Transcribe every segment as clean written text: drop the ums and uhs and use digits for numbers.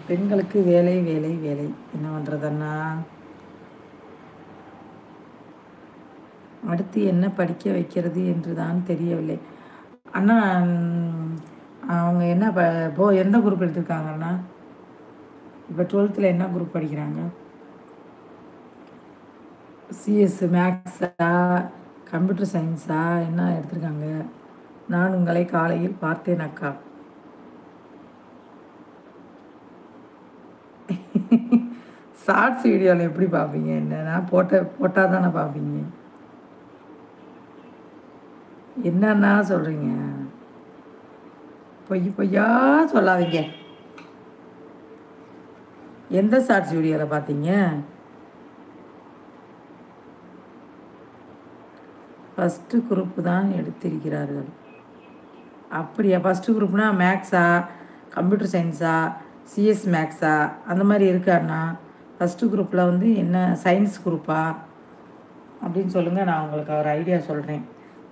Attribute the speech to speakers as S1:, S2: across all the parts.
S1: பெண்களுக்கு வேலை வேலை வேலை என்ன பண்ணுறதுன்னா, அடுத்து என்ன படிக்க வைக்கிறது என்று தான் தெரியவில்லை. அண்ணா அவங்க என்ன எந்த குரூப் எடுத்திருக்காங்கன்னா, இப்போ 12th என்ன குரூப் படிக்கிறாங்க? சிஎஸ் மேக்ஸா, கம்ப்யூட்டர் சயின்ஸா, என்ன எடுத்திருக்காங்க? நான் உங்களை காலையில் பார்த்தேன் அக்கா. ஷார்ட்ஸ் வீடியோவில் எப்படி பார்ப்பீங்க? என்னன்னா போட்டால் தானே பார்ப்பீங்க. என்னன்னா சொல்கிறீங்க? பொய்யா சொல்லாதீங்க. எந்த ஷார்ட்ஸ் வீடியோவில் பார்த்தீங்க? ஃபஸ்ட்டு குரூப்பு தான் எடுத்திருக்கிறார்கள். அப்படியா? ஃபஸ்ட்டு குரூப்னா மேக்ஸா, கம்ப்யூட்டர் சயின்ஸா, சிஎஸ் மேக்ஸா அந்த மாதிரி இருக்காருண்ணா. ஃபஸ்ட்டு குரூப்பில் வந்து என்ன சயின்ஸ் குரூப்பா அப்படின்னு சொல்லுங்கள். நான் உங்களுக்கு ஒரு ஐடியா சொல்கிறேன்.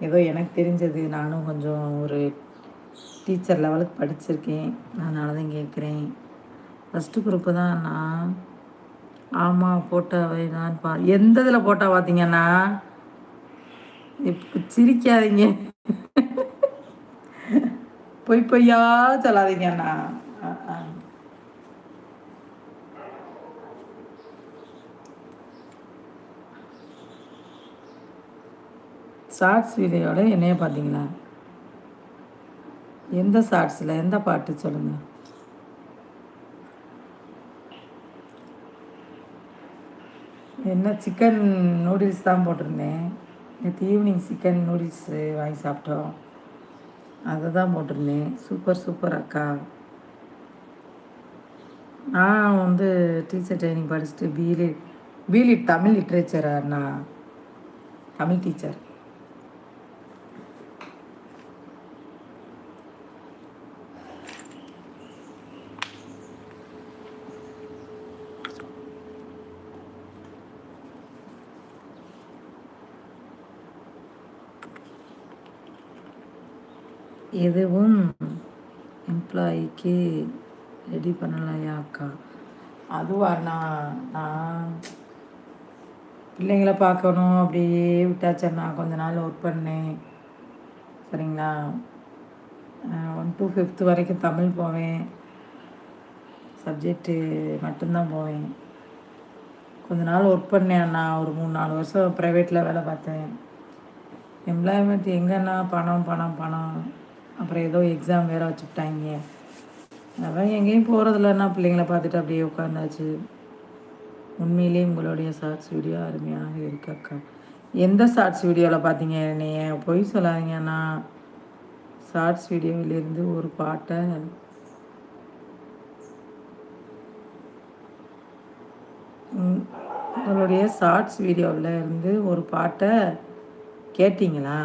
S1: ஏதோ எனக்கு தெரிஞ்சது, நானும் கொஞ்சம் ஒரு டீச்சர் லெவலுக்கு படிச்சிருக்கேன், அதனால தான் கேட்குறேன். ஃபஸ்ட்டு குரூப்பு தான் அண்ணா. ஆமாம், போட்டோவை தான் எந்த இதில் போட்டோ பார்த்தீங்கண்ணா? இப்போ சிரிக்காதீங்க, பொய்யா சொல்லாதீங்கண்ணா. ஷார்ட்ஸ் வீடியோட என்னைய பார்த்தீங்களா? எந்த ஷார்ட்ஸில் எந்த பாட்டு சொல்லுங்கள். என்ன சிக்கன் நூடுல்ஸ் தான் போட்டிருந்தேன். நேற்று ஈவினிங் சிக்கன் நூடுல்ஸு வாங்கி சாப்பிட்டோம், அதை தான் போட்டிருந்தேன். சூப்பர் அக்கா. நான் வந்து டீச்சர் ட்ரைனிங் படிச்சுட்டு பிலிட் தமிழ் லிட்ரேச்சர் அண்ணா, தமிழ் டீச்சர். எதுவும் எம்ப்ளாயிக்கு ரெடி பண்ணலையா அக்கா? அதுவா? நான் பிள்ளைங்களை பார்க்கணும் அப்படியே விட்டாச்சண்ணா. கொஞ்ச நாள் ஒர்க் பண்ணேன், சரிங்களா. 1 to 5th வரைக்கும் தமிழ் போவேன், சப்ஜெக்டு மட்டும்தான் போவேன். கொஞ்ச நாள் ஒர்க் பண்ணேன் அண்ணா, ஒரு 3-4 வருஷம் ப்ரைவேட்டில் வேலை பார்த்தேன். எம்ப்ளாய்மெண்ட் எங்கன்னா பணம் பணம் பணம். அப்புறம் ஏதோ எக்ஸாம் வேறு வச்சுக்கிட்டாங்க, அதான் எங்கேயும் போகிறதில்லன்னா பிள்ளைங்களை பார்த்துட்டு அப்படியே உட்காந்தாச்சு. உண்மையிலே உங்களுடைய ஷார்ட்ஸ் வீடியோ அருமையாக இருக்கு அக்கா. எந்த ஷார்ட்ஸ் வீடியோவில் பார்த்தீங்க? என்னைய பொய் சொல்லாதீங்கண்ணா. ஷார்ட்ஸ் வீடியோவிலிருந்து ஒரு பாட்டை உங்களுடைய ஷார்ட்ஸ் வீடியோவில் இருந்து ஒரு பாட்டை கேட்டிங்களா?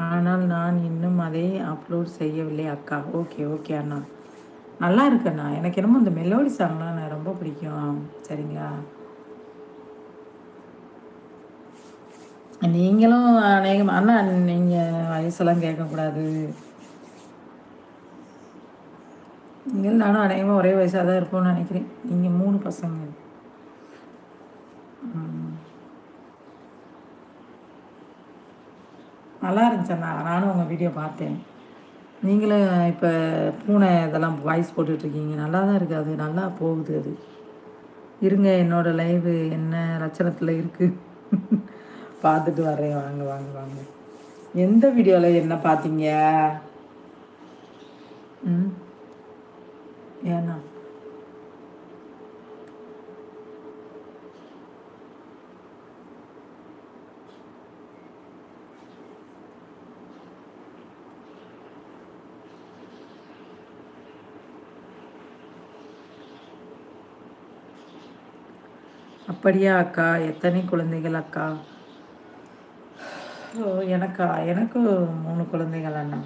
S1: ஆனால் நான் இன்னும் அதை அப்லோட் செய்யவில்லை அக்கா. ஓகே அண்ணா, நல்லா இருக்குண்ணா. எனக்கு என்னமோ இந்த மெலோடி சாங்லாம் நான் ரொம்ப பிடிக்கும், சரிங்களா. நீங்களும் அநேகம் அண்ணா, நீங்கள் வயசெல்லாம் கேட்கக்கூடாது. நீங்கள் நானும் அநேகமாக ஒரே வயசாக தான் இருப்போம்னு நினைக்கிறேன். நீங்கள் 3 பசங்க. நல்லா இருந்துச்சண்ணா, நானும் உங்கள் வீடியோ பார்த்தேன். நீங்களும் இப்போ பூனை இதெல்லாம் வாய்ஸ் போட்டுட்ருக்கீங்க, நல்லா தான் இருக்குது, அது நல்லா போகுது. அது இருங்க, என்னோடய லைவு என்ன லட்சணத்தில் இருக்குது பார்த்துட்டு வரேன். வாங்க. எந்த வீடியோவில் என்ன பார்த்தீங்க? ஏண்ணா அப்படியா அக்கா? எத்தனை குழந்தைகள் அக்கா? எனக்கு 3 குழந்தைகள் அண்ணா.